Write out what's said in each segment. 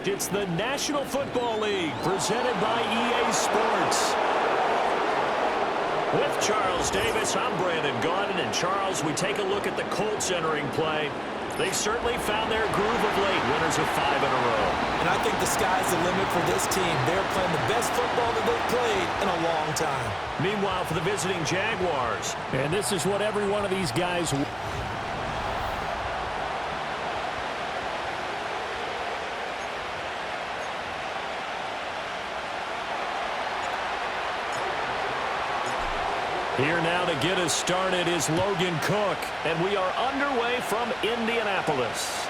It's the National Football League presented by EA Sports. With Charles Davis, I'm Brandon Gaudin. And Charles, we take a look at the Colts entering play. They certainly found their groove of late, winners of 5 in a row. And I think the sky's the limit for this team. They're playing the best football that they've played in a long time. Meanwhile, for the visiting Jaguars. And this is what every one of these guys... Here now to get us started is Logan Cook, and we are underway from Indianapolis.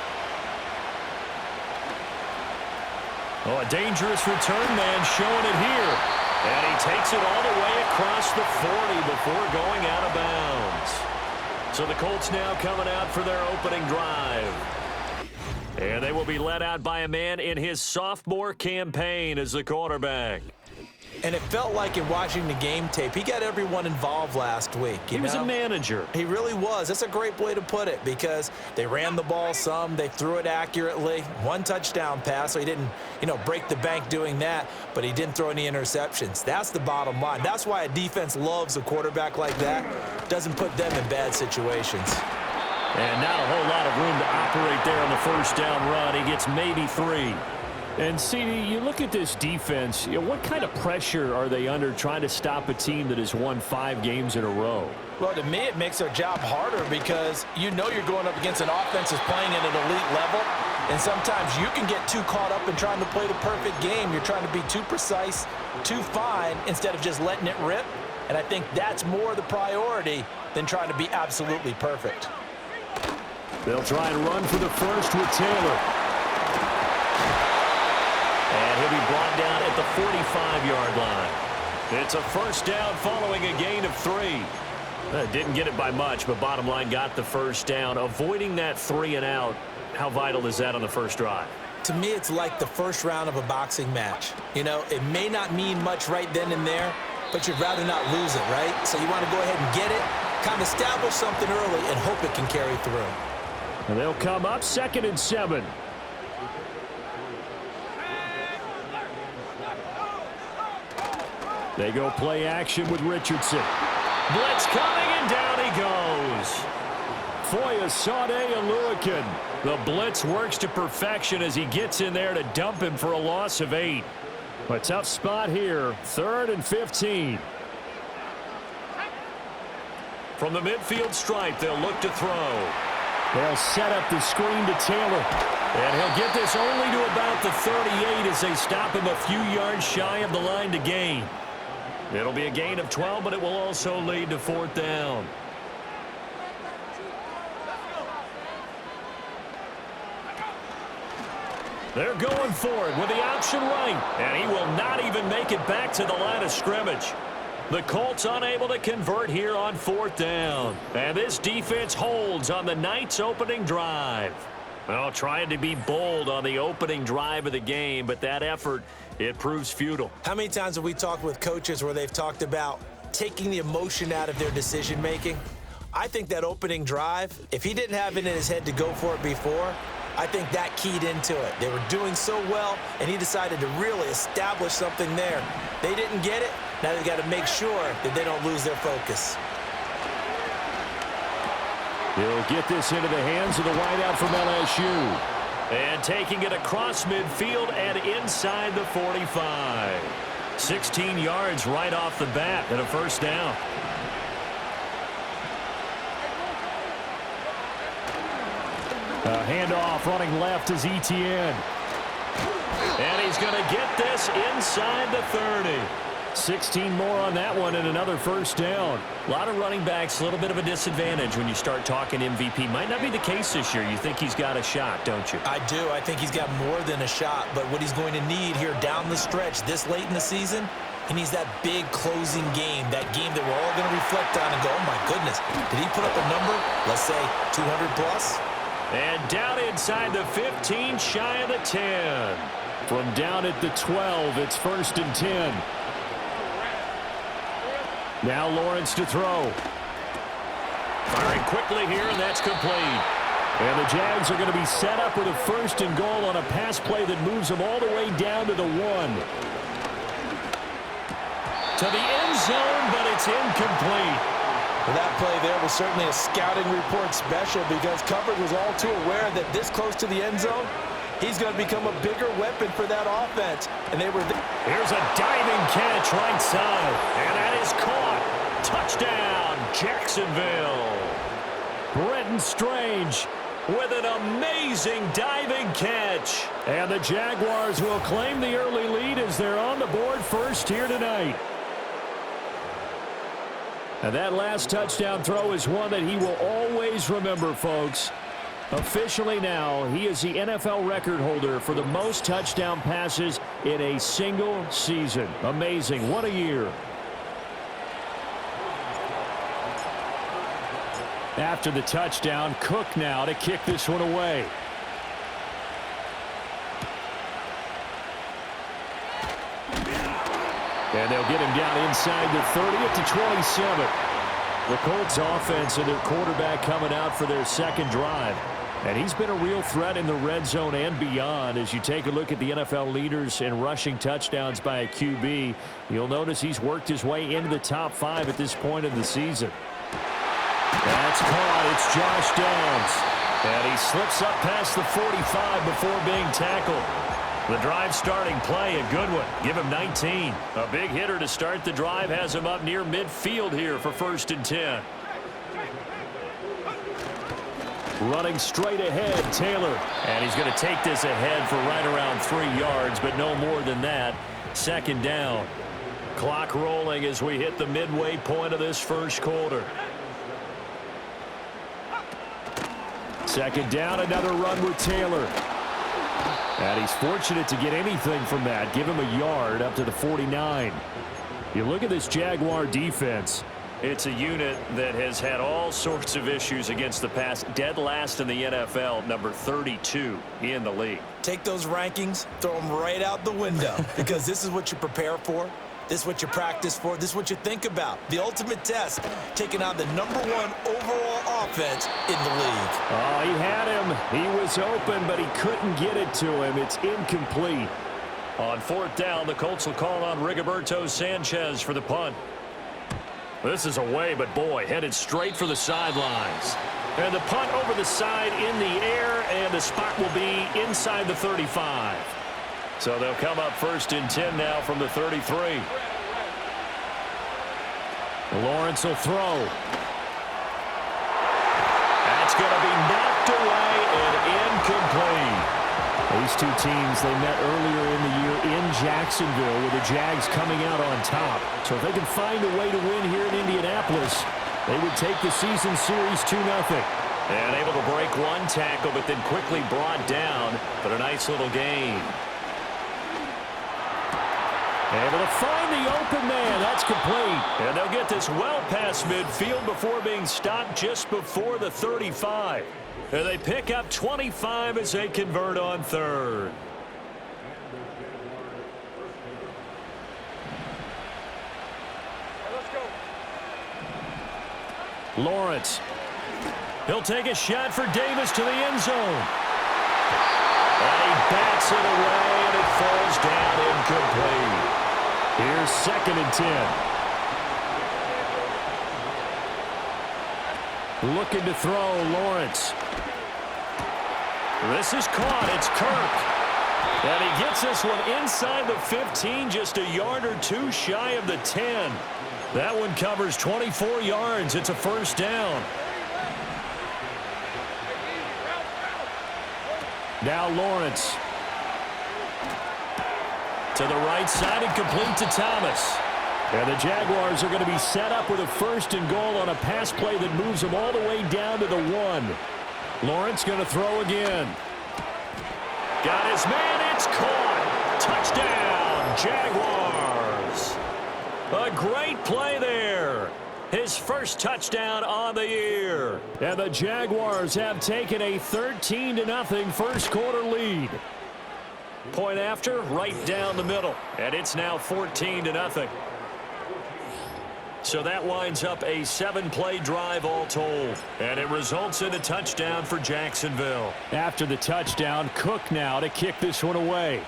Oh, a dangerous return man showing it here. And he takes it all the way across the 40 before going out of bounds. So the Colts now coming out for their opening drive. And they will be led out by a man in his sophomore campaign as the quarterback. And it felt like in watching the game tape, he got everyone involved last week. He was a manager. He really was. That's a great way to put it because they ran the ball some. They threw it accurately. 1 touchdown pass, so he didn't, break the bank doing that, but he didn't throw any interceptions. That's the bottom line. That's why a defense loves a quarterback like that. Doesn't put them in bad situations. And not a whole lot of room to operate there on the first down run. He gets maybe 3. And, CD, you look at this defense, what kind of pressure are they under trying to stop a team that has won 5 games in a row? Well, to me, it makes their job harder because you're going up against an offense that's playing at an elite level, and sometimes you can get too caught up in trying to play the perfect game. You're trying to be too precise, too fine, instead of just letting it rip, and I think that's more the priority than trying to be absolutely perfect. They'll try and run for the first with Taylor. And he'll be brought down at the 45-yard line. It's a first down following a gain of 3. Didn't get it by much, but bottom line got the first down. Avoiding that 3 and out, how vital is that on the first drive? To me, it's like the first round of a boxing match. It may not mean much right then and there, but you'd rather not lose it, right? So you want to go ahead and get it, kind of establish something early, and hope it can carry through. And they'll come up 2nd and 7. They go play action with Richardson. Blitz coming, and down he goes. Foyesade Aluakin. The blitz works to perfection as he gets in there to dump him for a loss of 8. A tough spot here, 3rd and 15. From the midfield stripe, they'll look to throw. They'll set up the screen to Taylor. And he'll get this only to about the 38 as they stop him a few yards shy of the line to gain. It'll be a gain of 12, but it will also lead to 4th down. They're going for it with the option right, and he will not even make it back to the line of scrimmage. The Colts unable to convert here on 4th down. And this defense holds on the night's opening drive. Well, trying to be bold on the opening drive of the game, but that effort, it proves futile. How many times have we talked with coaches where they've talked about taking the emotion out of their decision-making? I think that opening drive, if he didn't have it in his head to go for it before, I think that keyed into it. They were doing so well, and he decided to really establish something there. They didn't get it. Now they've got to make sure that they don't lose their focus. He'll get this into the hands of the wideout from LSU. And taking it across midfield and inside the 45. 16 yards right off the bat and a first down. A handoff running left is Etienne. And he's going to get this inside the 30. 16 more on that one and another first down. A lot of running backs, a little bit of a disadvantage when you start talking MVP. Might not be the case this year. You think he's got a shot, don't you? I do. I think he's got more than a shot. But what he's going to need here down the stretch this late in the season, he needs that big closing game, that game that we're all going to reflect on and go, oh, my goodness, did he put up a number, let's say, 200 plus? And down inside the 15, shy of the 10. From down at the 12, it's 1st and 10. Now Lawrence to throw. Firing quickly here, and that's complete. And the Jags are going to be set up with a 1st and goal on a pass play that moves them all the way down to the 1. To the end zone, but it's incomplete. Well, that play there was certainly a scouting report special because coverage was all too aware that this close to the end zone, he's going to become a bigger weapon for that offense. And they were there. Here's a diving catch right side, and that is caught. Touchdown, Jacksonville. Brenton Strange with an amazing diving catch. And the Jaguars will claim the early lead as they're on the board first here tonight. And that last touchdown throw is one that he will always remember, folks. Officially now, he is the NFL record holder for the most touchdown passes in a single season. Amazing. What a year. After the touchdown, Cook now to kick this one away. And they'll get him down inside the 30 to 27. The Colts offense and their quarterback coming out for their second drive. And he's been a real threat in the red zone and beyond. As you take a look at the NFL leaders in rushing touchdowns by a QB, you'll notice he's worked his way into the top 5 at this point in the season. That's caught. It's Josh Downs. And he slips up past the 45 before being tackled. The drive starting play, a good one. Give him 19. A big hitter to start the drive has him up near midfield here for 1st and 10. Running straight ahead, Taylor. And he's going to take this ahead for right around 3 yards, but no more than that. 2nd down. Clock rolling as we hit the midway point of this first quarter. 2nd down, another run with Taylor. And he's fortunate to get anything from that. Give him a yard up to the 49. You look at this Jaguar defense. It's a unit that has had all sorts of issues against the pass. Dead last in the NFL, number 32 in the league. Take those rankings, throw them right out the window because this is what you prepare for. This is what you practice for. This is what you think about. The ultimate test, taking on the #1 overall offense in the league. Oh, he had him. He was open, but he couldn't get it to him. It's incomplete. On 4th down, the Colts will call on Rigoberto Sanchez for the punt. This is away, but boy, headed straight for the sidelines. And the punt over the side in the air, and the spot will be inside the 35. So they'll come up 1st and 10 now from the 33. Lawrence will throw. That's going to be knocked away and incomplete. These two teams, they met earlier in the year in Jacksonville with the Jags coming out on top. So if they can find a way to win here in Indianapolis, they would take the season series 2-0. And able to break one tackle, but then quickly brought down. But a nice little gain. Able to find the open man. That's complete. And they'll get this well past midfield before being stopped just before the 35. And they pick up 25 as they convert on 3rd. Lawrence. He'll take a shot for Davis to the end zone. And he bats it away, and it falls down incomplete. Here's 2nd and 10. Looking to throw, Lawrence. This is caught. It's Kirk. And he gets this one inside the 15, just a yard or 2 shy of the 10. That one covers 24 yards. It's a 1st down. Now Lawrence. To the right side and complete to Thomas. And the Jaguars are going to be set up with a 1st and goal on a pass play that moves them all the way down to the 1. Lawrence going to throw again. Got his man. It's caught. Touchdown, Jaguars. A great play there. His first touchdown on the year. And the Jaguars have taken a 13-0 first quarter lead. Point after, right down the middle. And it's now 14-0. So that winds up a 7-play drive all told. And it results in a touchdown for Jacksonville. After the touchdown, Cook now to kick this one away.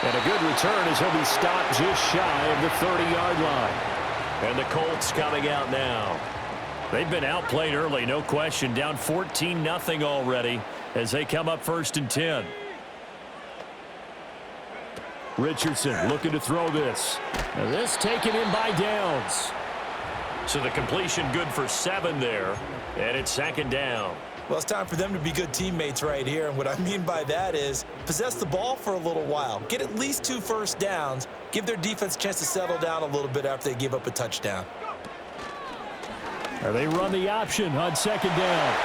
And a good return as he'll be stopped just shy of the 30-yard line. And the Colts coming out now. They've been outplayed early, no question. Down 14-0 already as they come up 1st and 10. Richardson looking to throw this. Now this taken in by Downs. So the completion good for 7 there. And it's 2nd down. Well, it's time for them to be good teammates right here. And what I mean by that is possess the ball for a little while. Get at least 2 first downs. Give their defense a chance to settle down a little bit after they give up a touchdown. Or they run the option on 2nd down.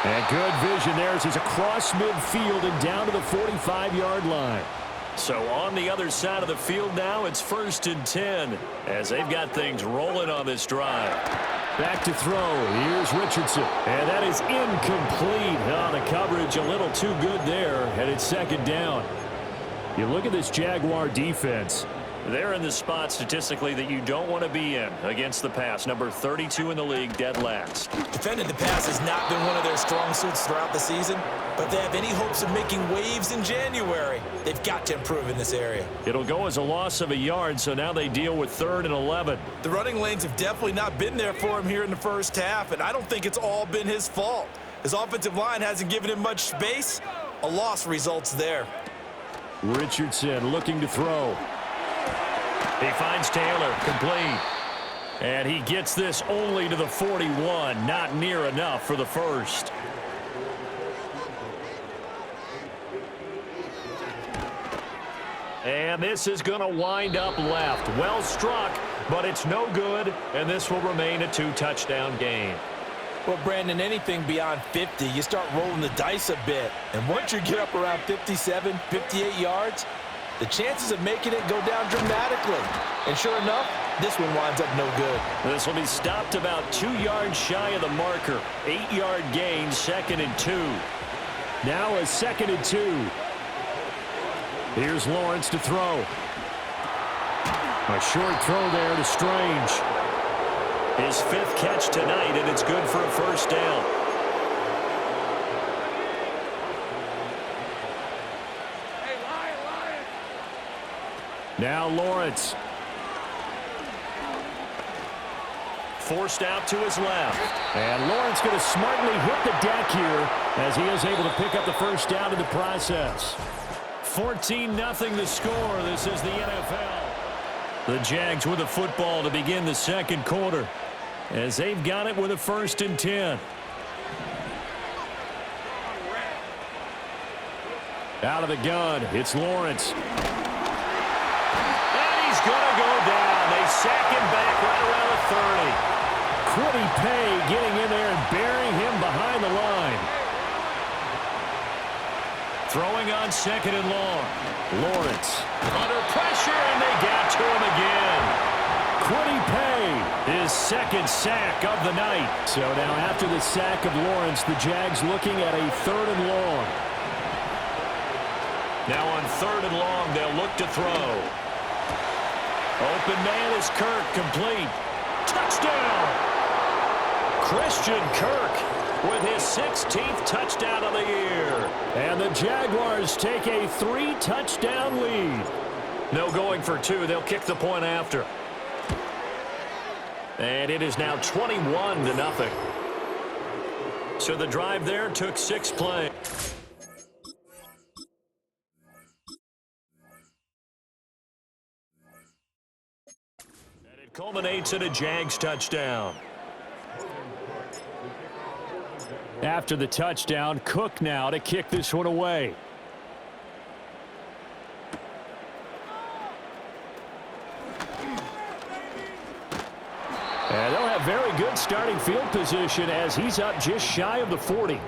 And good vision there as he's across midfield and down to the 45-yard line. So on the other side of the field now, it's 1st and 10 as they've got things rolling on this drive. Back to throw. Here's Richardson. And that is incomplete. Oh, the coverage a little too good there, and it's 2nd down. You look at this Jaguar defense. They're in the spot statistically that you don't want to be in against the pass. Number 32 in the league, dead last. Defending the pass has not been one of their strong suits throughout the season, but they have any hopes of making waves in January. They've got to improve in this area. It'll go as a loss of a yard, so now they deal with 3rd and 11. The running lanes have definitely not been there for him here in the first half, and I don't think it's all been his fault. His offensive line hasn't given him much space. A loss results there. Richardson looking to throw. He finds Taylor, complete. And he gets this only to the 41, not near enough for the first. And this is going to wind up left. Well struck, but it's no good, and this will remain a 2-touchdown game. Well, Brandon, anything beyond 50, you start rolling the dice a bit. And once you get up around 57, 58 yards, the chances of making it go down dramatically. And sure enough, this one winds up no good. This will be stopped about 2 yards shy of the marker. 8-yard gain, 2nd and 2. Now a 2nd and 2. Here's Lawrence to throw. A short throw there to Strange. His 5th catch tonight, and it's good for a 1st down. Now Lawrence. Forced out to his left. And Lawrence going to smartly hit the deck here as he is able to pick up the 1st down in the process. 14-0 the score. This is the NFL. The Jags with the football to begin the 2nd quarter as they've got it with a 1st and 10. Out of the gun, it's Lawrence. Going to go down. They sack him back right around the 30. Quiddy Pay getting in there and burying him behind the line. Throwing on 2nd and long. Lawrence. Under pressure, and they got to him again. Quiddy Pay, his 2nd sack of the night. So now after the sack of Lawrence, the Jags looking at a 3rd and long. Now on 3rd and long, they'll look to throw. Open man is Kirk, complete. Touchdown! Christian Kirk with his 16th touchdown of the year. And the Jaguars take a 3-touchdown lead. No going for 2. They'll kick the point after. And it is now 21-0. So the drive there took 6 plays. Culminates in a Jags touchdown. After the touchdown, Cook now to kick this one away. And they'll have very good starting field position as he's up just shy of the 40.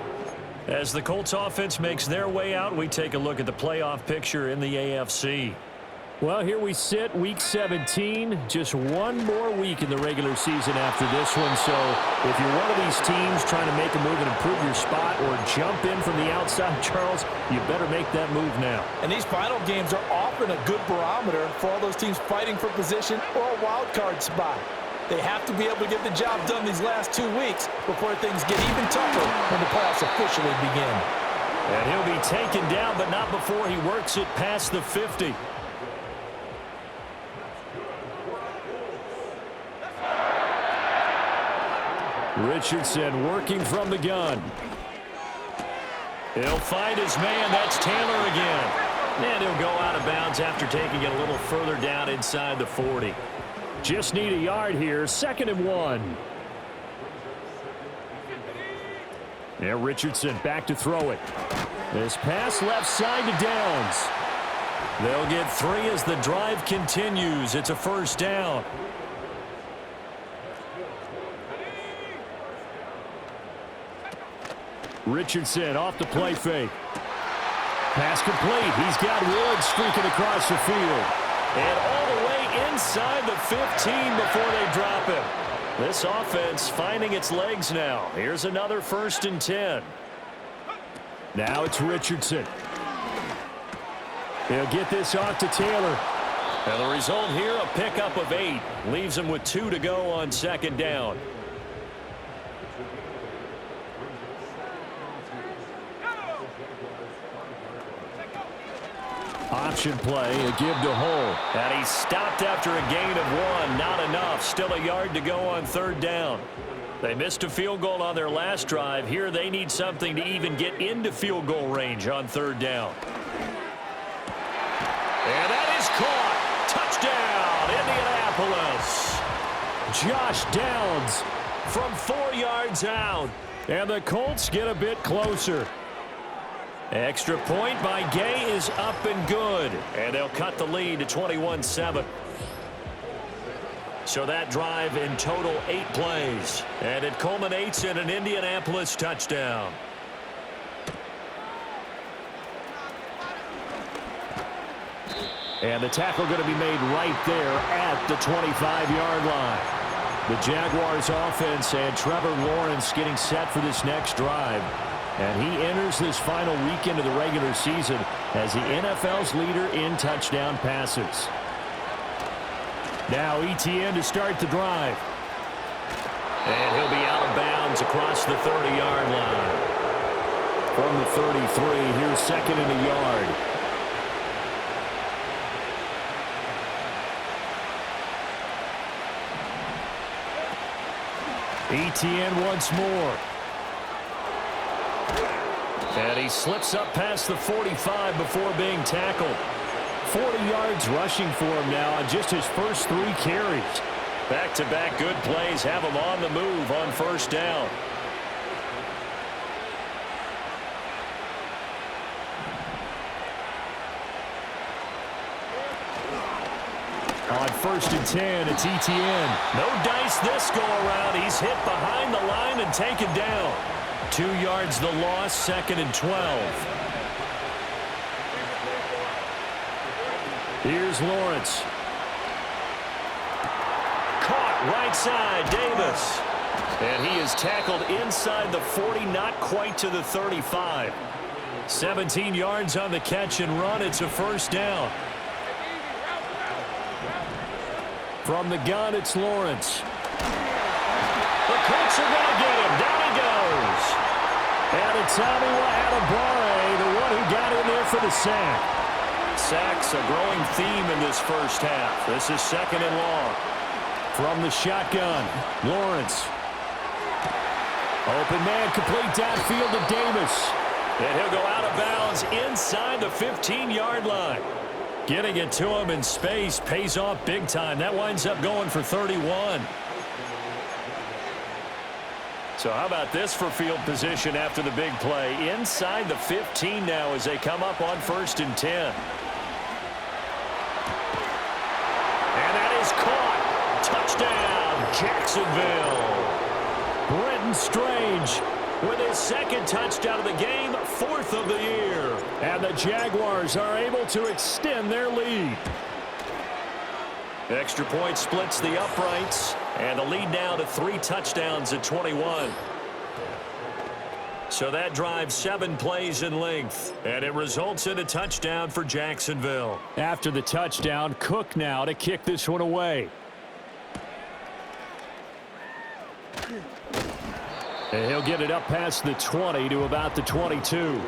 As the Colts offense makes their way out, we take a look at the playoff picture in the AFC. Well, here we sit, Week 17. Just one more week in the regular season after this one. So if you're one of these teams trying to make a move and improve your spot or jump in from the outside, Charles, you better make that move now. And these final games are often a good barometer for all those teams fighting for position or a wild card spot. They have to be able to get the job done these last 2 weeks before things get even tougher when the playoffs officially begin. And he'll be taken down, but not before he works it past the 50. Richardson working from the gun. He'll find his man. That's Taylor again. And he'll go out of bounds after taking it a little further down inside the 40. Just need a yard here. 2nd and 1. Yeah, Richardson back to throw it. This pass left side to Downs. They'll get 3 as the drive continues. It's a 1st down. Richardson off the play fake. Pass complete. He's got Wood streaking across the field. And all the way inside the 15 before they drop him. This offense finding its legs now. Here's another 1st and 10. Now it's Richardson. He'll get this off to Taylor. And the result here, a pickup of 8. Leaves him with 2 to go on 2nd down. Option play, a give to Hull. And he stopped after a gain of 1. Not enough. Still a yard to go on 3rd down. They missed a field goal on their last drive. Here they need something to even get into field goal range on 3rd down. And that is caught. Touchdown, Indianapolis. Josh Downs from 4 yards out. And the Colts get a bit closer. Extra point by Gay is up and good. And they'll cut the lead to 21-7. So that drive in total 8 plays. And it culminates in an Indianapolis touchdown. And the tackle going to be made right there at the 25-yard line. The Jaguars offense and Trevor Lawrence getting set for this next drive. And he enters this final weekend of the regular season as the NFL's leader in touchdown passes. Now Etienne to start the drive. And he'll be out of bounds across the 30-yard line. From the 33, here's 2nd and a yard. Etienne once more. And he slips up past the 45 before being tackled. 40 yards rushing for him now on just his first 3 carries. Back-to-back good plays have him on the move on 1st down. On 1st and 10, it's Etienne. No dice this go-around. He's hit behind the line and taken down. 2 yards the loss, 2nd and 12. Here's Lawrence. Caught right side, Davis. And he is tackled inside the 40, not quite to the 35. 17 yards on the catch and run. It's a 1st down. From the gun, it's Lawrence. The Colts are going to get him. Down he goes. And it's Amiwa Adebawore, the one who got in there for the sack. Sacks a growing theme in this 1st half. This is 2nd and long. From the shotgun, Lawrence. Open man, complete downfield to Davis. And he'll go out of bounds inside the 15-yard line. Getting it to him in space pays off big time. That winds up going for 31. So how about this for field position after the big play? Inside the 15 now as they come up on 1st and 10. And that is caught. Touchdown, Jacksonville. Brenton Strange with his 2nd touchdown of the game, 4th of the year. And the Jaguars are able to extend their lead. Extra point splits the uprights, and the lead now to 3 touchdowns at 21. So that drives 7 plays in length, and it results in a touchdown for Jacksonville. After the touchdown, Cook now to kick this one away. And he'll get it up past the 20 to about the 22.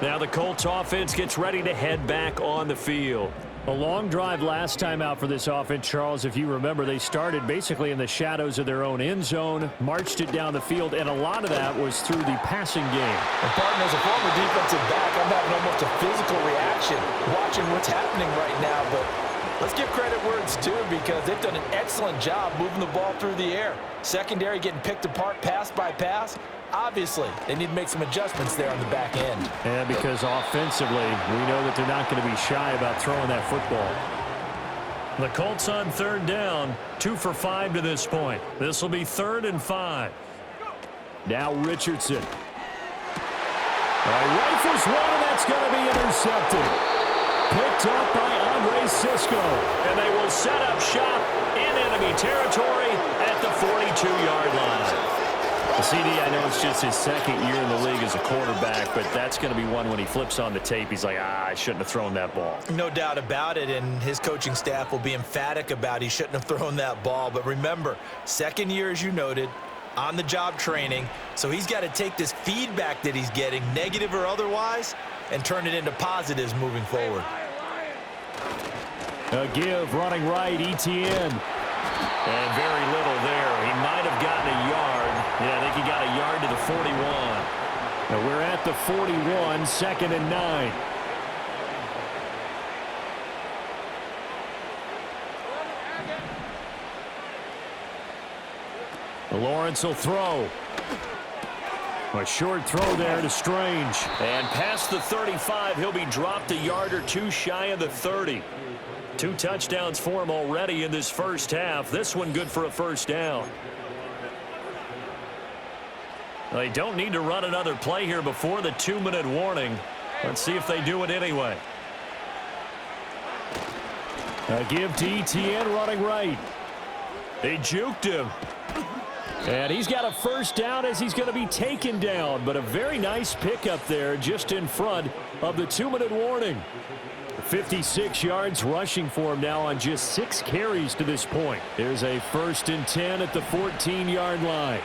Now the Colts offense gets ready to head back on the field. A long drive last time out for this offense, Charles. If you remember, they started basically in the shadows of their own end zone, marched it down the field, and a lot of that was through the passing game. And Barton, as a former defensive back, I'm having almost a physical reaction watching what's happening right now. But let's give credit where it's due, because they've done an excellent job moving the ball through the air. Secondary getting picked apart pass by pass. Obviously, they need to make some adjustments there on the back end. And because offensively, we know that they're not going to be shy about throwing that football. The Colts on 3rd down, 2 for 5 to this point. This will be 3rd and 5. Now Richardson. Rifles one, and that's going to be intercepted. Picked up by Andre Cisco. And they will set up shop in enemy territory at the 42-yard line. CD, I know it's just his 2nd year in the league as a quarterback, but that's going to be one when he flips on the tape, he's like, I shouldn't have thrown that ball. No doubt about it, and his coaching staff will be emphatic about he shouldn't have thrown that ball. But remember, 2nd year, as you noted, on-the-job training, so he's got to take this feedback that he's getting, negative or otherwise, and turn it into positives moving forward. A give, running right, ETN. And very little there. He might have gotten a yard. Yeah, I think he got a yard to the 41. Now we're at the 41, 2nd and 9. Lawrence will throw. A short throw there to Strange. And past the 35, he'll be dropped a yard or 2 shy of the 30. 2 touchdowns for him already in this first half. This one good for a 1st down. They don't need to run another play here before the 2-minute warning. Let's see if they do it anyway. A give to ETN running right. They juked him. And he's got a 1st down as he's going to be taken down. But a very nice pickup there just in front of the 2-minute warning. 56 yards rushing for him now on just 6 carries to this point. There's a 1st and 10 at the 14-yard line.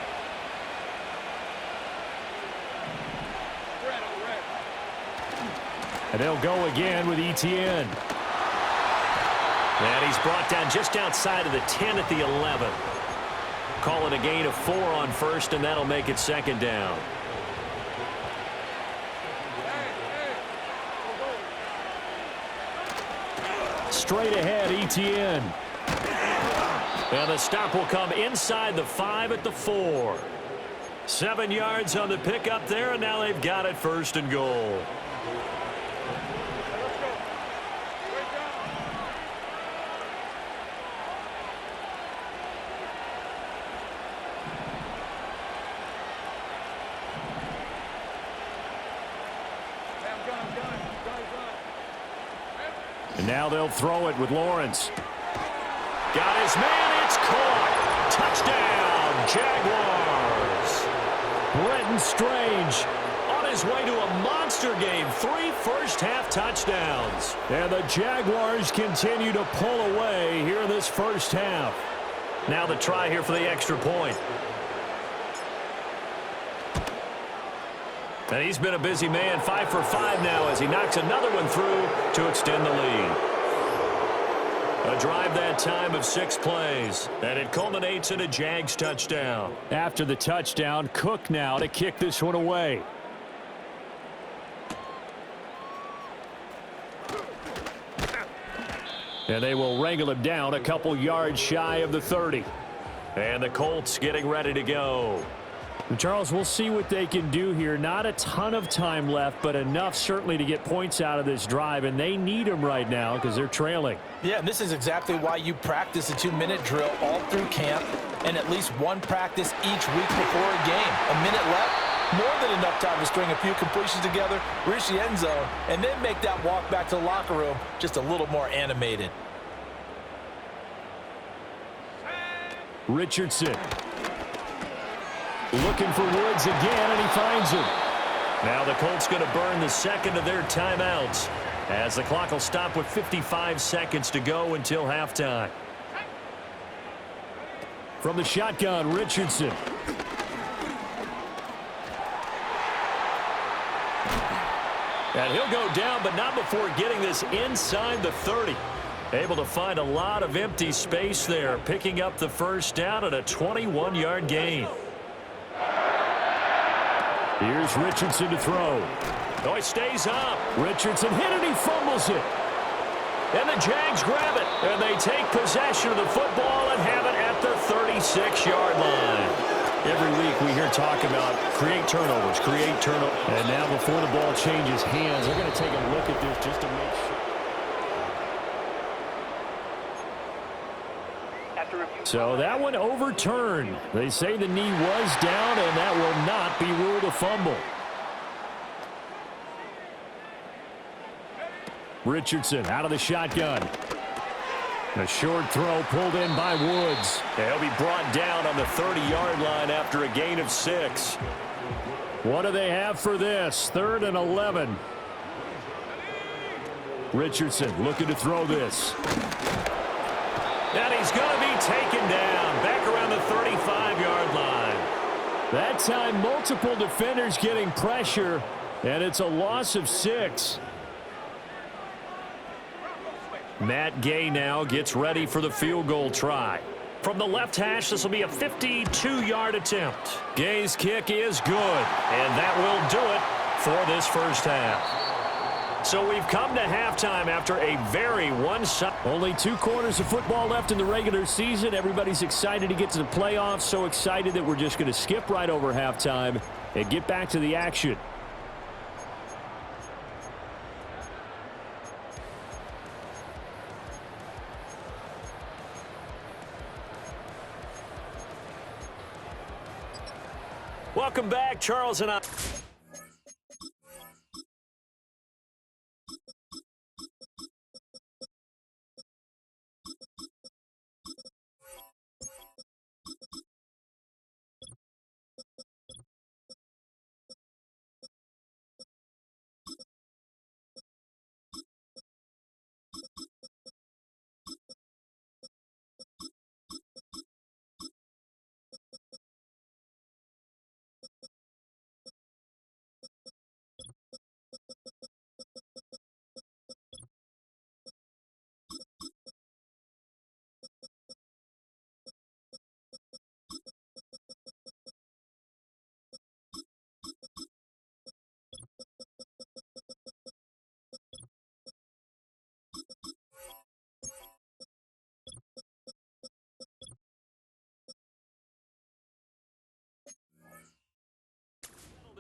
And they'll go again with ETN. And he's brought down just outside of the 10 at the 11. Call it a gain of 4 on 1st, and that'll make it 2nd down. Straight ahead, ETN. And the stop will come inside the 5 at the 4. 7 yards on the pickup there, and now they've got it 1st and goal. And now they'll throw it with Lawrence. Got his man. It's caught. Touchdown, Jaguars. Brenton Strange on his way to a monster game. 3 first-half touchdowns. And the Jaguars continue to pull away here in this first half. Now the try here for the extra point. And he's been a busy man, 5 for 5 now as he knocks another one through to extend the lead. A drive that time of 6 plays, and it culminates in a Jags touchdown. After the touchdown, Cook now to kick this one away. And they will wrangle him down a couple yards shy of the 30. And the Colts getting ready to go. Charles, we'll see what they can do here. Not a ton of time left, but enough certainly to get points out of this drive, and they need them right now because they're trailing. Yeah, and this is exactly why you practice a 2-minute drill all through camp and at least one practice each week before a game. A minute left, more than enough time to string a few completions together, reach the end zone, and then make that walk back to the locker room just a little more animated. Richardson. Looking for Woods again, and he finds him. Now the Colts going to burn the second of their timeouts as the clock will stop with 55 seconds to go until halftime. From the shotgun, Richardson. And he'll go down, but not before getting this inside the 30. Able to find a lot of empty space there, picking up the first down at a 21-yard gain. Here's Richardson to throw. Oh, he stays up. Richardson hit it, he fumbles it. And the Jags grab it, and they take possession of the football and have it at the 36-yard line. Every week we hear talk about create turnovers. And now before the ball changes hands, they're going to take a look at this just to make sure. So that one overturned. They say the knee was down, and that will not be ruled a fumble. Richardson out of the shotgun. A short throw pulled in by Woods. He'll be brought down on the 30-yard line after a gain of 6. What do they have for this? 3rd and 11. Richardson looking to throw this. And he's going to be taken down back around the 35-yard line. That time, multiple defenders getting pressure, and it's a loss of 6. Matt Gay now gets ready for the field goal try. From the left hash, this will be a 52-yard attempt. Gay's kick is good, and that will do it for this first half. So we've come to halftime after a very one-sided. Only 2 quarters of football left in the regular season. Everybody's excited to get to the playoffs, so excited that we're just going to skip right over halftime and get back to the action. Welcome back, Charles and I.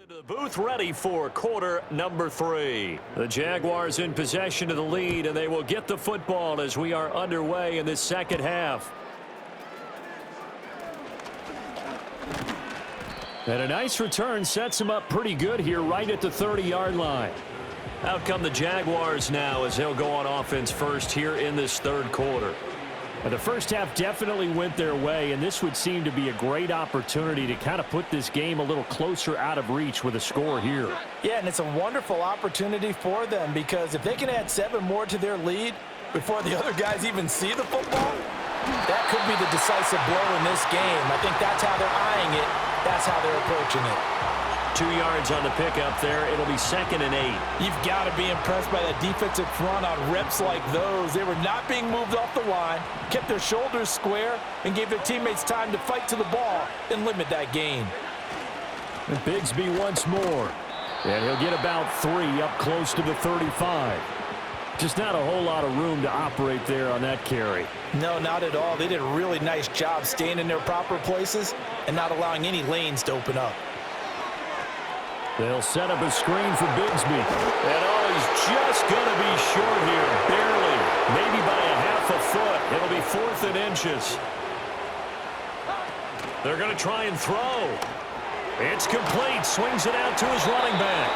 The booth ready for quarter number 3. The Jaguars in possession of the lead, and they will get the football as we are underway in this second half. And a nice return sets him up pretty good here right at the 30-yard line. Out come the Jaguars now as they'll go on offense first here in this third quarter. The first half definitely went their way, and this would seem to be a great opportunity to kind of put this game a little closer out of reach with a score here. Yeah, and it's a wonderful opportunity for them because if they can add 7 more to their lead before the other guys even see the football, that could be the decisive blow in this game. I think that's how they're eyeing it. That's how they're approaching it. 2 yards on the pickup there. It'll be 2nd and 8. You've got to be impressed by that defensive front on reps like those. They were not being moved off the line, kept their shoulders square, and gave their teammates time to fight to the ball and limit that gain. And Bigsby once more. And he'll get about 3 up close to the 35. Just not a whole lot of room to operate there on that carry. No, not at all. They did a really nice job staying in their proper places and not allowing any lanes to open up. They'll set up a screen for Bigsby. And he's just going to be short here, barely, maybe by a half a foot. It'll be 4th and inches. They're going to try and throw. It's complete. Swings it out to his running back.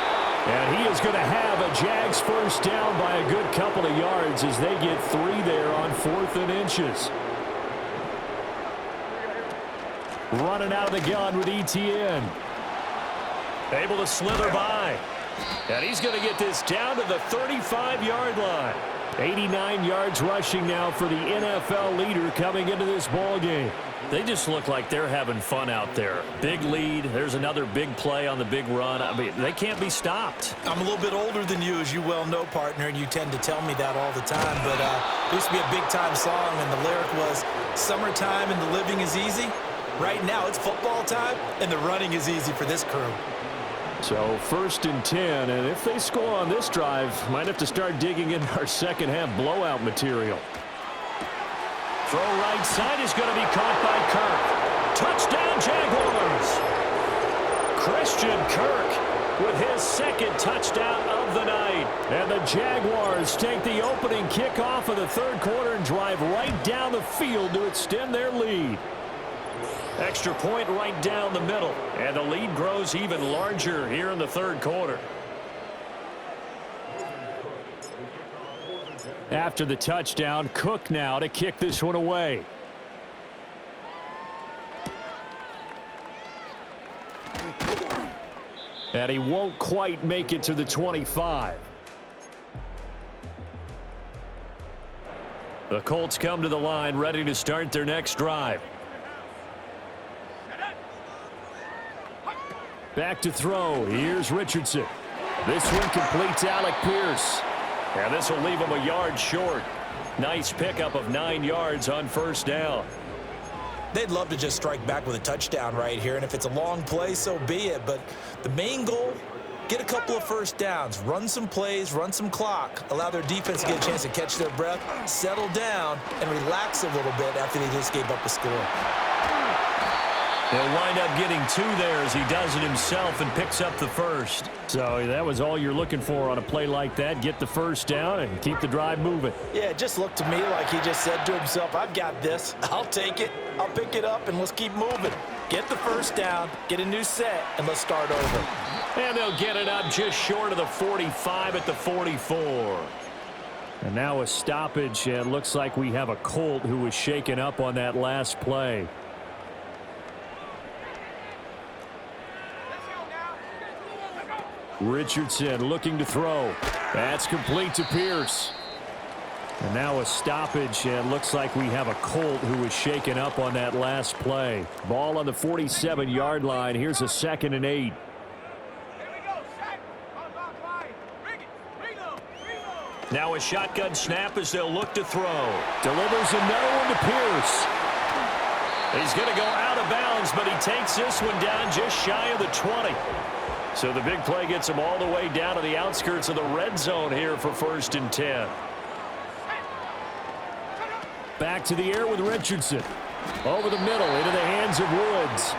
And he is going to have a Jags first down by a good couple of yards as they get 3 there on 4th and inches. Running out of the gun with ETN. Able to slither by. And he's going to get this down to the 35-yard line. 89 yards rushing now for the NFL leader coming into this ball game. They just look like they're having fun out there. Big lead. There's another big play on the big run. I mean, they can't be stopped. I'm a little bit older than you, as you well know, partner, and you tend to tell me that all the time. But it used to be a big-time song, and the lyric was, "Summertime and the living is easy." Right now, it's football time, and the running is easy for this crew. So 1st and 10, and if they score on this drive, might have to start digging into our second-half blowout material. Throw right side is going to be caught by Kirk. Touchdown, Jaguars. Christian Kirk with his second touchdown of the night. And the Jaguars take the opening kickoff of the third quarter and drive right down the field to extend their lead. Extra point right down the middle. And the lead grows even larger here in the third quarter. After the touchdown, Cook now to kick this one away. And he won't quite make it to the 25. The Colts come to the line ready to start their next drive. Back to throw. Here's Richardson. This one completes Alec Pierce. And this will leave him a yard short. Nice pickup of 9 yards on first down. They'd love to just strike back with a touchdown right here, and if it's a long play, so be it. But the main goal, get a couple of first downs, run some plays, run some clock, allow their defense to get a chance to catch their breath, settle down, and relax a little bit after they just gave up a score. They'll wind up getting 2 there as he does it himself and picks up the first. So that was all you're looking for on a play like that. Get the first down and keep the drive moving. Yeah, it just looked to me like he just said to himself, I've got this. I'll take it. I'll pick it up, and let's keep moving. Get the first down, get a new set, and let's start over. And they'll get it up just short of the 45 at the 44. And now a stoppage, and looks like we have a Colt who was shaken up on that last play. Richardson looking to throw. That's complete to Pierce. And now a stoppage, and looks like we have a Colt who was shaken up on that last play. Ball on the 47-yard line. Here's a 2nd and 8. Now a shotgun snap as they'll look to throw. Delivers another one to Pierce. He's going to go out of bounds, but he takes this one down just shy of the 20. So the big play gets him all the way down to the outskirts of the red zone here for 1st and 10. Back to the air with Richardson. Over the middle into the hands of Woods.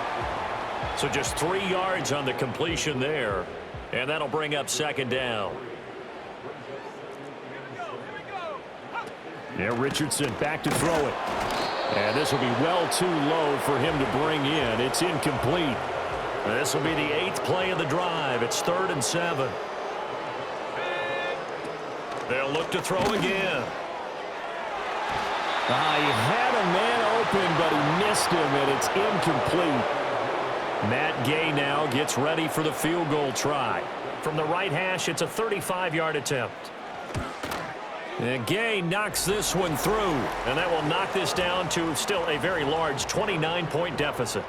So just 3 yards on the completion there. And that'll bring up 2nd down. Yeah, Richardson back to throw it. And this will be well too low for him to bring in. It's incomplete. This will be the 8th play of the drive. It's 3rd and 7. They'll look to throw again. He had a man open, but he missed him, and it's incomplete. Matt Gay now gets ready for the field goal try. From the right hash, it's a 35-yard attempt. And Gay knocks this one through, and that will knock this down to still a very large 29-point deficit.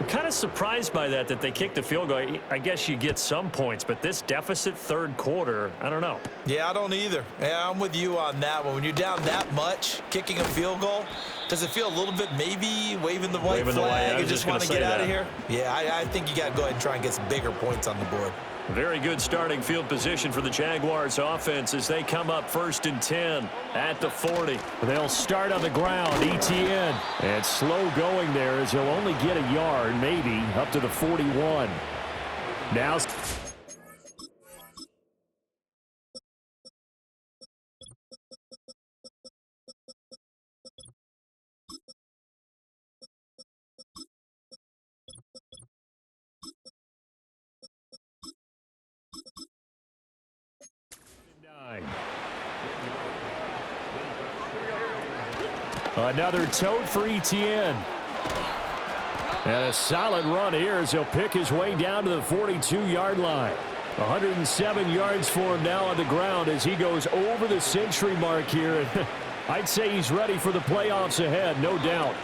I'm kind of surprised by that they kicked the field goal. I guess you get some points, but this deficit third quarter, I don't know. Yeah, I don't either. Yeah, I'm with you on that one. When you're down that much, kicking a field goal, does it feel a little bit maybe waving the white flag and just want to get out of here? Yeah, I think you got to go ahead and try and get some bigger points on the board. Very good starting field position for the Jaguars offense as they come up 1st and 10 at the 40. They'll start on the ground, ETN. And slow going there as he'll only get a yard, maybe, up to the 41. Now... Another tote for ETN. And a solid run here as he'll pick his way down to the 42-yard line. 107 yards for him now on the ground as he goes over the century mark here. I'd say he's ready for the playoffs ahead, no doubt.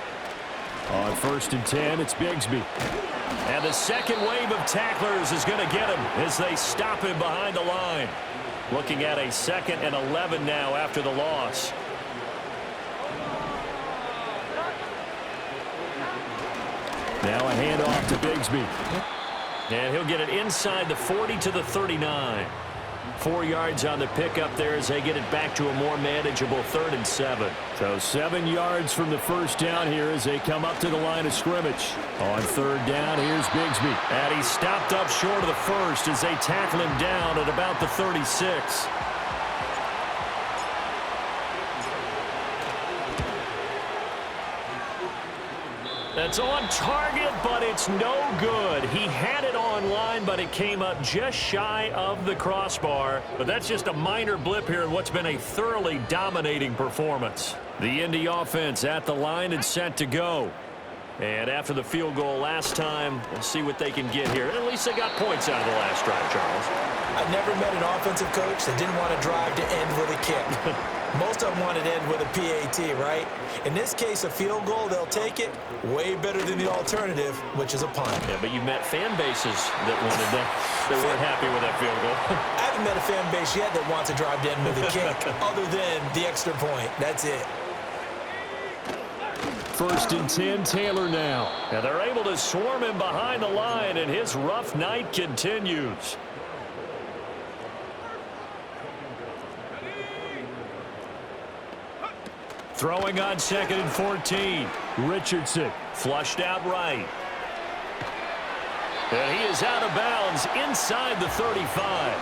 On 1st and 10, it's Bigsby. And the second wave of tacklers is going to get him as they stop him behind the line. Looking at a 2nd and 11 now after the loss. Now a handoff to Bigsby. And he'll get it inside the 40 to the 39. 4 yards on the pickup there as they get it back to a more manageable 3rd and 7. So 7 yards from the first down here as they come up to the line of scrimmage. On 3rd down, here's Bigsby. And he stopped up short of the first as they tackle him down at about the 36. That's on target, but it's no good. He had it on line, but it came up just shy of the crossbar. But that's just a minor blip here in what's been a thoroughly dominating performance. The Indy offense at the line and set to go. And after the field goal last time, we'll see what they can get here. At least they got points out of the last drive, Charles. I've never met an offensive coach that didn't want to drive to end with a kick. Most of them wanted to end with a PAT, right? In this case, a field goal, they'll take it. Way better than the alternative, which is a punt. Yeah, but you met fan bases that wanted that. They weren't happy with that field goal. I haven't met a fan base yet that wants to drive to end with a kick, other than the extra point. That's it. 1st and 10, Taylor now. And they're able to swarm him behind the line, and his rough night continues. Throwing on 2nd and 14. Richardson. Flushed out right. And he is out of bounds inside the 35.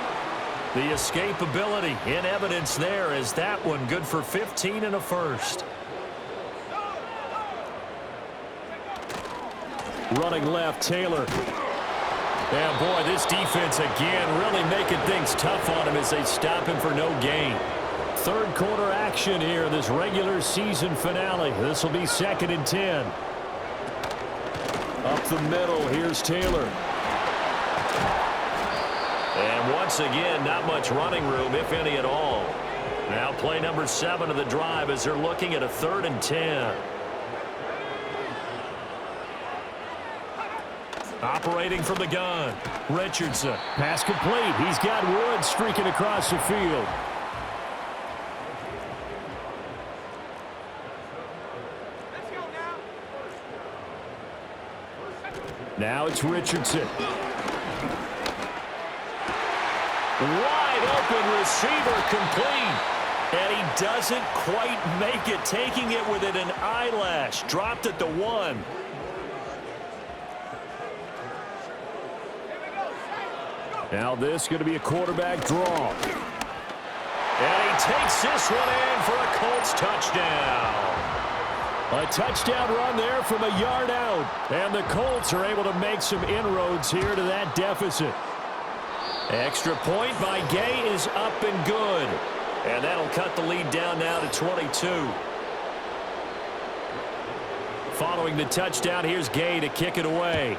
The escapability in evidence there is that one good for 15 and a first. Running left, Taylor. And boy, this defense again really making things tough on him as they stop him for no gain. 3rd quarter action here in this regular season finale. This will be 2nd and 10. Up the middle, here's Taylor. And once again, not much running room, if any at all. Now play number 7 of the drive as they're looking at a 3rd and 10. Operating from the gun, Richardson. Pass complete. He's got Wood streaking across the field. Now it's Richardson. Wide open receiver complete. And he doesn't quite make it, taking it within an eyelash. Dropped at the 1. Now this going to be a quarterback draw. And he takes this one in for a Colts touchdown. A touchdown run there from a yard out. And the Colts are able to make some inroads here to that deficit. Extra point by Gay is up and good. And that'll cut the lead down now to 22. Following the touchdown, here's Gay to kick it away.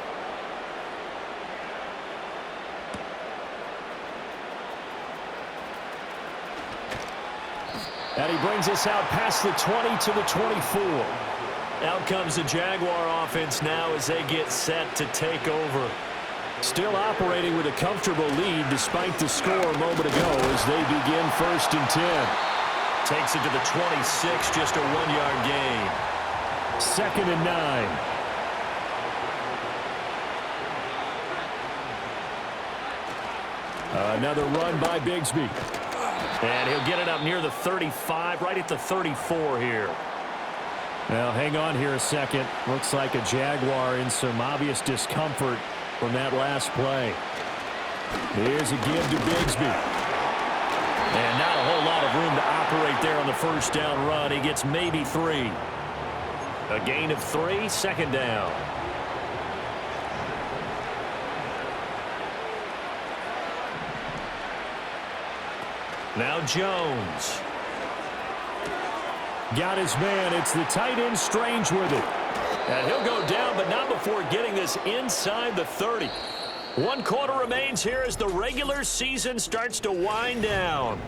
And he brings us out past the 20 to the 24. Out comes the Jaguar offense now as they get set to take over. Still operating with a comfortable lead despite the score a moment ago as they begin 1st and 10. Takes it to the 26, just a 1-yard gain. 2nd and 9. Another run by Bigsby. And he'll get it up near the 35, right at the 34 here. Now, hang on here a second. Looks like a Jaguar in some obvious discomfort from that last play. Here's a give to Bigsby. And not a whole lot of room to operate there on the first down run. He gets maybe 3. A gain of 3, 2nd down. Now Jones. Got his man. It's the tight end Strange with it. And he'll go down, but not before getting this inside the 30. 1 quarter remains here as the regular season starts to wind down.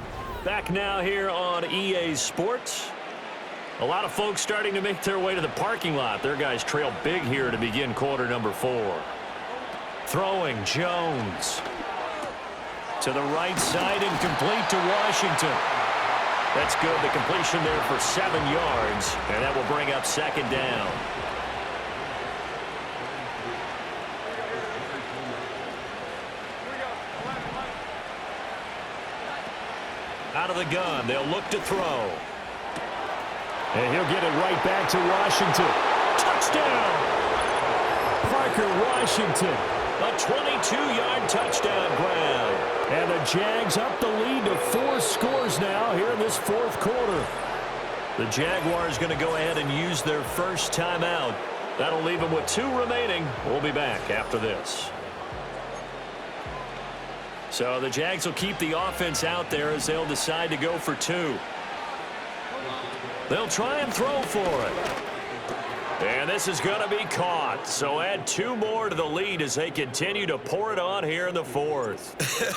Back now here on EA Sports. A lot of folks starting to make their way to the parking lot. Their guys trail big here to begin quarter number 4. Throwing Jones. To the right side and complete to Washington. That's good. The completion there for 7 yards. And that will bring up 2nd down. Out of the gun, they'll look to throw. And he'll get it right back to Washington. Touchdown! Parker Washington. A 22-yard touchdown grab. And the Jags up the lead to 4 scores now here in this 4th quarter. The Jaguars going to go ahead and use their first timeout. That'll leave them with 2 remaining. We'll be back after this. So the Jags will keep the offense out there as they'll decide to go for 2. They'll try and throw for it. And this is going to be caught. So add 2 more to the lead as they continue to pour it on here in the 4th.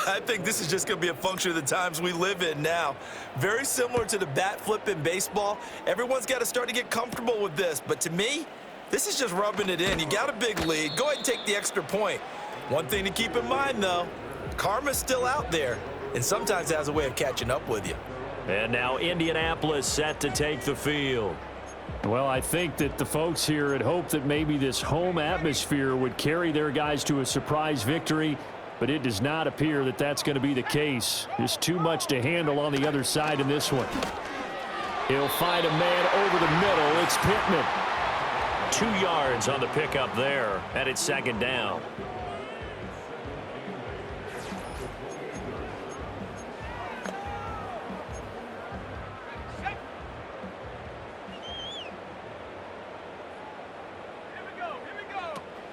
I think this is just going to be a function of the times we live in now. Very similar to the bat flip in baseball. Everyone's got to start to get comfortable with this. But to me, this is just rubbing it in. You got a big lead. Go ahead and take the extra point. One thing to keep in mind, though, karma's still out there, and sometimes it has a way of catching up with you. And now Indianapolis set to take the field. Well, I think that the folks here had hoped that maybe this home atmosphere would carry their guys to a surprise victory, but it does not appear that that's going to be the case. There's too much to handle on the other side in this one. He'll find a man over the middle. It's Pittman. 2 yards on the pickup there, and it's 2nd down.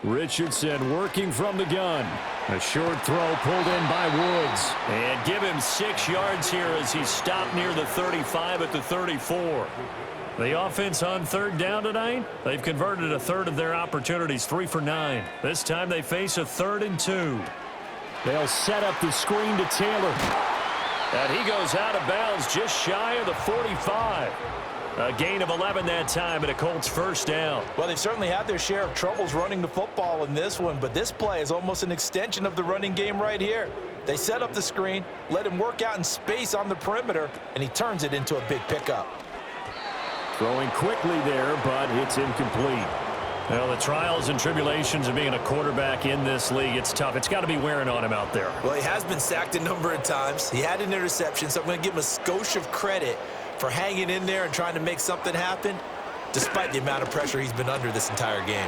Richardson working from the gun. A short throw pulled in by Woods. And give him 6 yards here as he stopped near the 35 at the 34. The offense on 3rd down tonight, they've converted a third of their opportunities, 3 for 9. This time they face a 3rd and 2. They'll set up the screen to Taylor. And he goes out of bounds just shy of the 45. A gain of 11 that time and a Colts 1st down. Well, they've certainly had their share of troubles running the football in this one, but this play is almost an extension of the running game right here. They set up the screen, let him work out in space on the perimeter, and he turns it into a big pickup. Throwing quickly there, but it's incomplete. Well, the trials and tribulations of being a quarterback in this league, it's tough. It's got to be wearing on him out there. Well, he has been sacked a number of times. He had an interception, so I'm going to give him a skosh of credit for hanging in there and trying to make something happen, despite the amount of pressure he's been under this entire game.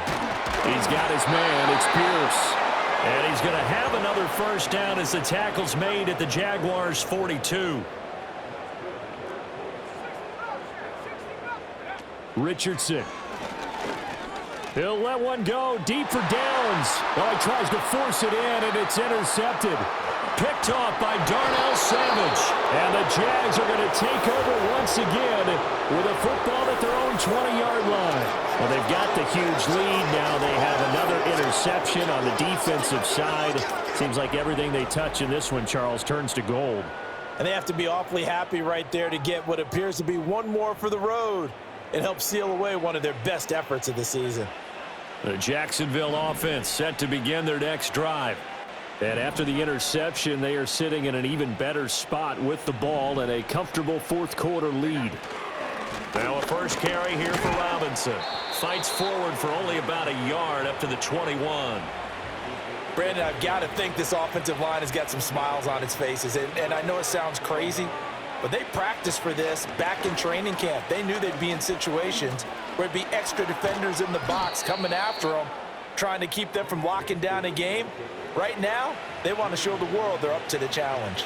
He's got his man. It's Pierce. And he's going to have another 1st down as the tackle's made at the Jaguars' 42. Richardson. He'll let one go deep for downs. Oh, he tries to force it in, and it's intercepted. Picked off by Darnell Savage. And the Jags are going to take over once again with a football at their own 20-yard line. Well, they've got the huge lead. Now they have another interception on the defensive side. Seems like everything they touch in this one, Charles, turns to gold. And they have to be awfully happy right there to get what appears to be one more for the road. It helps seal away one of their best efforts of the season. The Jacksonville offense set to begin their next drive. And after the interception, they are sitting in an even better spot with the ball and a comfortable 4th quarter lead. Now a first carry here for Robinson. Fights forward for only about a yard up to the 21. Brandon, I've got to think this offensive line has got some smiles on its faces. And I know it sounds crazy, but they practiced for this back in training camp. They knew they'd be in situations where it'd be extra defenders in the box coming after them, trying to keep them from locking down a game. Right now, they want to show the world they're up to the challenge.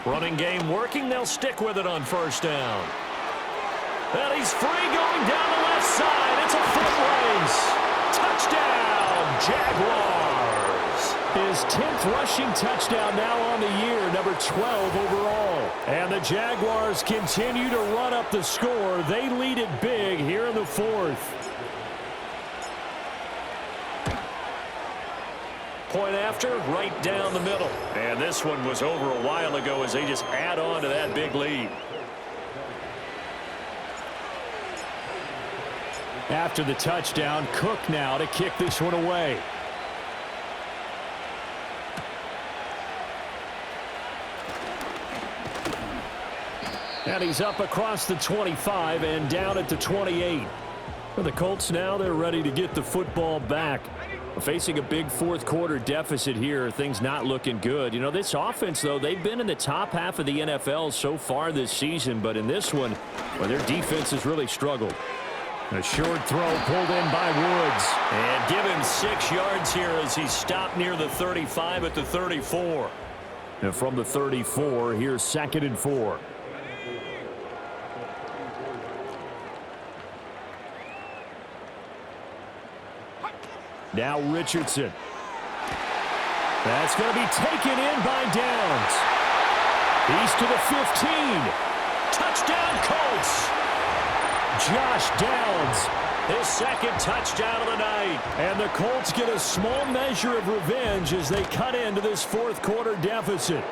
Running game working. They'll stick with it on first down. And he's free going down the left side. It's a foot race. Touchdown, Jaguars. His 10th rushing touchdown now on the year, number 12 overall. And the Jaguars continue to run up the score. They lead it big here in the fourth. Point after, right down the middle. And this one was over a while ago as they just add on to that big lead. After the touchdown, Cook now to kick this one away. And he's up across the 25 and down at the 28. For the Colts now, they're ready to get the football back. Facing a big fourth quarter deficit here, things not looking good. You know, this offense, though, they've been in the top half of the NFL so far this season, but in this one, well, their defense has really struggled. A short throw pulled in by Woods. And give him 6 yards here as he's stopped near the 35 at the 34. And from the 34, here's 2nd and 4. Now Richardson. That's going to be taken in by Downs. He's to the 15. Touchdown, Colts. Josh Downs, his 2nd touchdown of the night. And the Colts get a small measure of revenge as they cut into this fourth quarter deficit.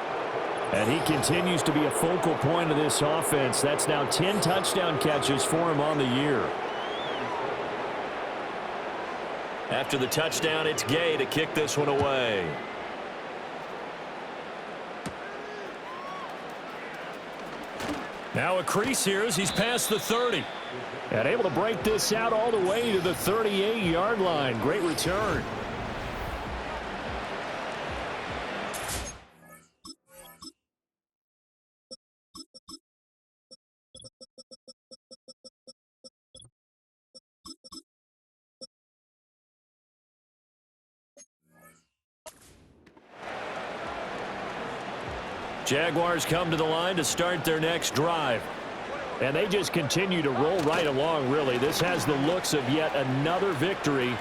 And he continues to be a focal point of this offense. That's now 10 touchdown catches for him on the year. After the touchdown, it's Gay to kick this one away. Now a crease here as he's past the 30. And able to break this out all the way to the 38-yard line. Great return. Jaguars come to the line to start their next drive. And they just continue to roll right along, really. This has the looks of yet another victory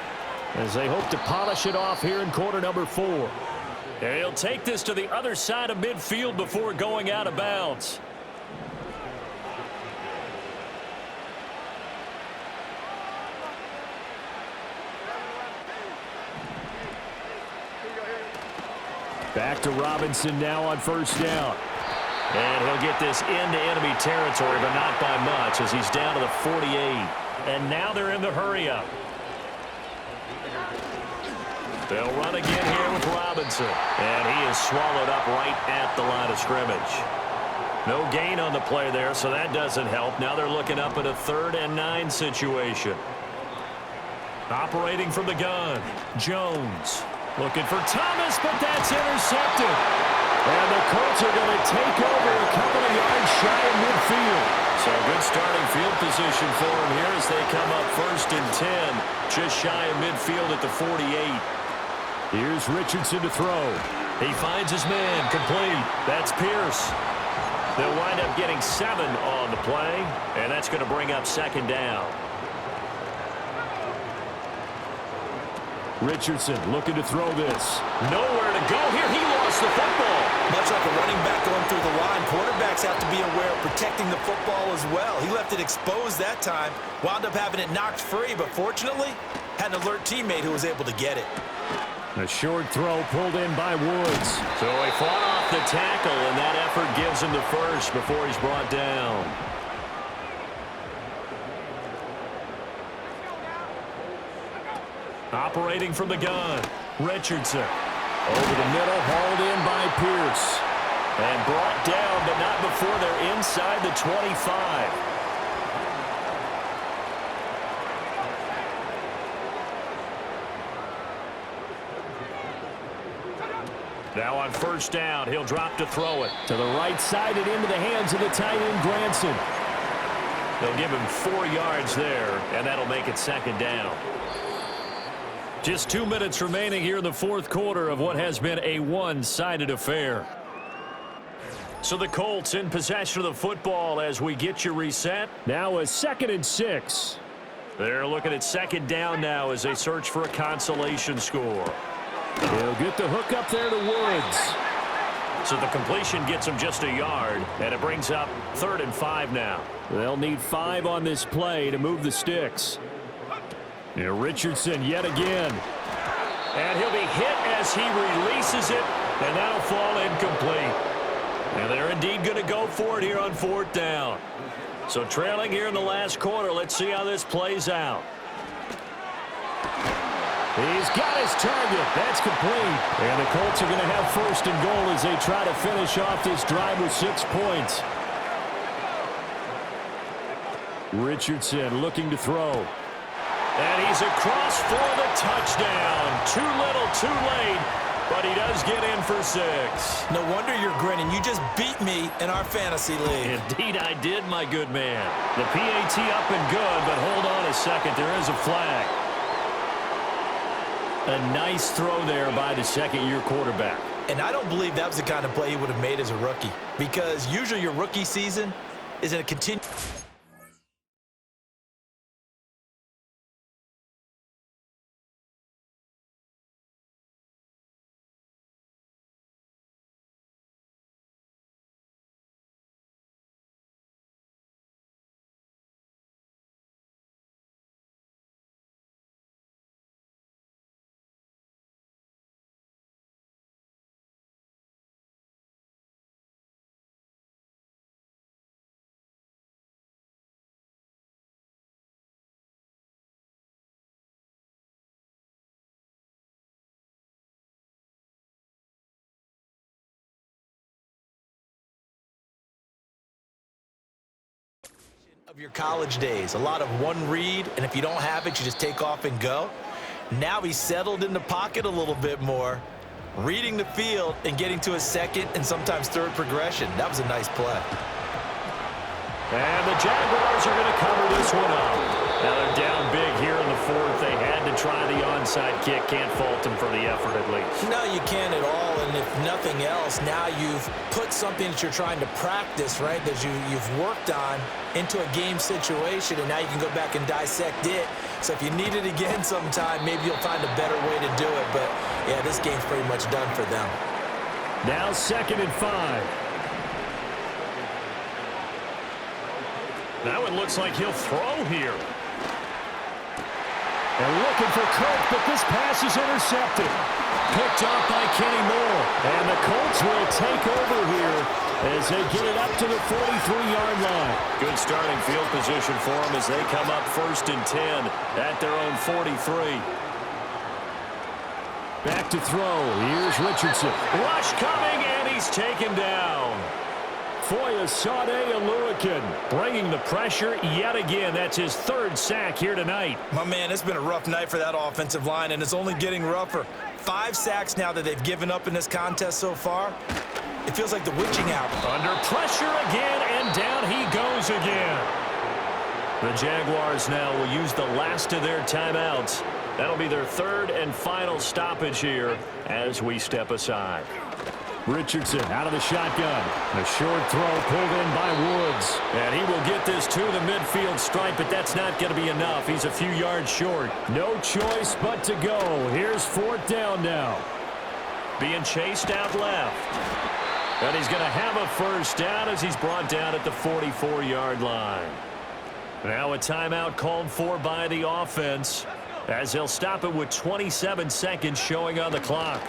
as they hope to polish it off here in quarter number 4. And he'll take this to the other side of midfield before going out of bounds. Back to Robinson now on first down. And he'll get this into enemy territory, but not by much as he's down to the 48. And now they're in the hurry-up. They'll run again here with Robinson. And he is swallowed up right at the line of scrimmage. No gain on the play there, so that doesn't help. Now they're looking up at a 3rd and 9 situation. Operating from the gun, Jones. Looking for Thomas, but that's intercepted. And the Colts are going to take over a couple of yards shy of midfield. So good starting field position for them here as they come up 1st and 10, just shy of midfield at the 48. Here's Richardson to throw. He finds his man, complete. That's Pierce. They'll wind up getting 7 on the play, and that's going to bring up 2nd down. Richardson looking to throw this. Nowhere to go here. He lost the football. Much like a running back going through the line, quarterbacks have to be aware of protecting the football as well. He left it exposed that time, wound up having it knocked free, but fortunately, had an alert teammate who was able to get it. A short throw pulled in by Woods. So he fought off the tackle, and that effort gives him the first before he's brought down. Operating from the gun, Richardson. Over the middle, hauled in by Pierce. And brought down, but not before they're inside the 25. Now on first down, he'll drop to throw it. To the right side and into the hands of the tight end, Granson. They'll give him 4 yards there, and that'll make it 2nd down. Just 2 minutes remaining here in the fourth quarter of what has been a one-sided affair. So the Colts in possession of the football as we get you reset. Now a 2nd and 6. They're looking at second down now as they search for a consolation score. He'll get the hook up there to Woods. So the completion gets him just a yard, and it brings up 3rd and 5 now. They'll need 5 on this play to move the sticks. Here, Richardson yet again. And he'll be hit as he releases it, and that'll fall incomplete. And they're indeed going to go for it here on 4th down. So trailing here in the last quarter, let's see how this plays out. He's got his target. That's complete. And the Colts are going to have 1st and goal as they try to finish off this drive with 6 points. Richardson looking to throw. And he's across for the touchdown. Too little, too late. But he does get in for 6. No wonder you're grinning. You just beat me in our fantasy league. Indeed I did, my good man. The PAT up and good, but hold on a second. There is a flag. A nice throw there by the second-year quarterback. And I don't believe that was the kind of play he would have made as a rookie. Because usually your rookie season is in a continued... of your college days. A lot of one read, and if you don't have it, you just take off and go. Now he's settled in the pocket a little bit more, reading the field and getting to his 2nd and sometimes 3rd progression. That was a nice play. And the Jaguars are going to cover this one up. Now they're down big here in the 4th. They had to try the onside kick. Can't fault them for the effort at least. No, you can't at all. And if nothing else, now you've put something that you're trying to practice, right, that you've worked on into a game situation, and now you can go back and dissect it. So if you need it again sometime, maybe you'll find a better way to do it. But, yeah, this game's pretty much done for them. Now 2nd and 5. Now it looks like he'll throw here. And looking for Cook, but this pass is intercepted. Picked off by Kenny Moore. And the Colts will take over here as they get it up to the 43-yard line. Good starting field position for them as they come up 1st and 10 at their own 43. Back to throw. Here's Richardson. Rush coming, and he's taken down. Foyesade Aluakin bringing the pressure yet again. That's his 3rd sack here tonight. My man, it's been a rough night for that offensive line, and it's only getting rougher. 5 sacks now that they've given up in this contest so far. It feels like the witching hour. Under pressure again, and down he goes again. The Jaguars now will use the last of their timeouts. That'll be their 3rd and final stoppage here as we step aside. Richardson out of the shotgun. A short throw pulled in by Woods. And he will get this to the midfield stripe, but that's not going to be enough. He's a few yards short. No choice but to go. Here's 4th down now. Being chased out left. And he's going to have a 1st down as he's brought down at the 44-yard line. Now a timeout called for by the offense as they'll stop it with 27 seconds showing on the clock.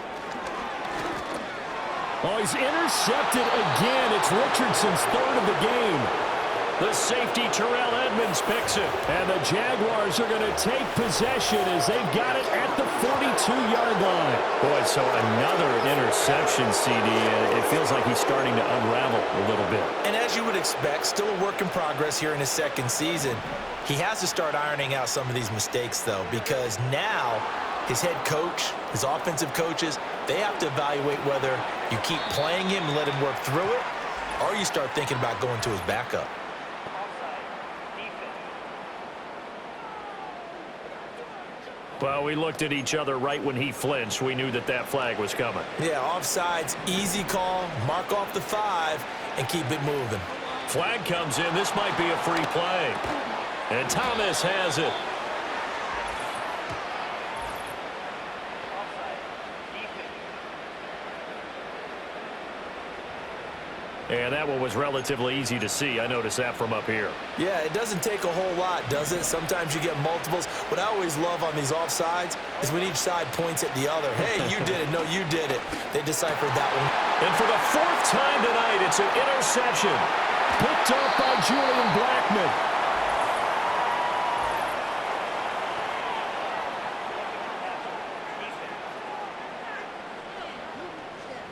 Oh, he's intercepted again. It's Richardson's 3rd of the game. The safety, Terrell Edmonds, picks it. And the Jaguars are going to take possession as they've got it at the 42-yard line. Boy, so another interception, CD, and it feels like he's starting to unravel a little bit. And as you would expect, still a work in progress here in his 2nd season. He has to start ironing out some of these mistakes, though, because now his head coach, his offensive coaches, they have to evaluate whether you keep playing him and let him work through it, or you start thinking about going to his backup. Well, we looked at each other right when he flinched. We knew that that flag was coming. Yeah, offsides, easy call, mark off the 5, and keep it moving. Flag comes in. This might be a free play. And Thomas has it. And that one was relatively easy to see. I noticed that from up here. Yeah, it doesn't take a whole lot, does it? Sometimes you get multiples. What I always love on these offsides is when each side points at the other. Hey, you did it. No, you did it. They deciphered that one. And for the 4th time tonight, it's an interception. Picked up by Julian Blackmon.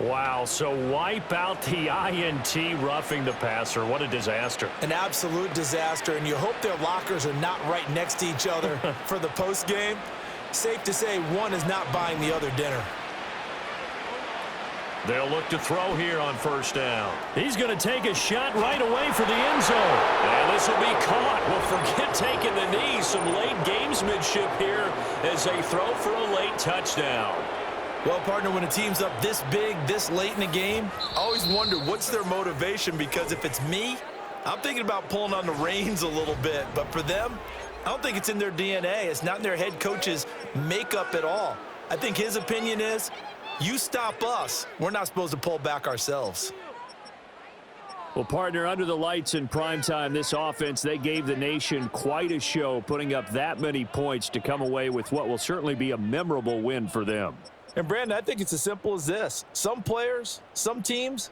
Wow, so wipe out the INT roughing the passer. What a disaster. An absolute disaster, and you hope their lockers are not right next to each other for the postgame. Safe to say one is not buying the other dinner. They'll look to throw here on 1st down. He's going to take a shot right away for the end zone. And this will be caught. Well, forget taking the knee. Some late gamesmanship here as they throw for a late touchdown. Well, partner, when a team's up this big, this late in the game, I always wonder what's their motivation, because if it's me, I'm thinking about pulling on the reins a little bit. But for them, I don't think it's in their DNA. It's not in their head coach's makeup at all. I think his opinion is, you stop us, we're not supposed to pull back ourselves. Well, partner, under the lights in primetime, this offense, they gave the nation quite a show, putting up that many points to come away with what will certainly be a memorable win for them. And, Brandon, I think it's as simple as this. Some players, some teams,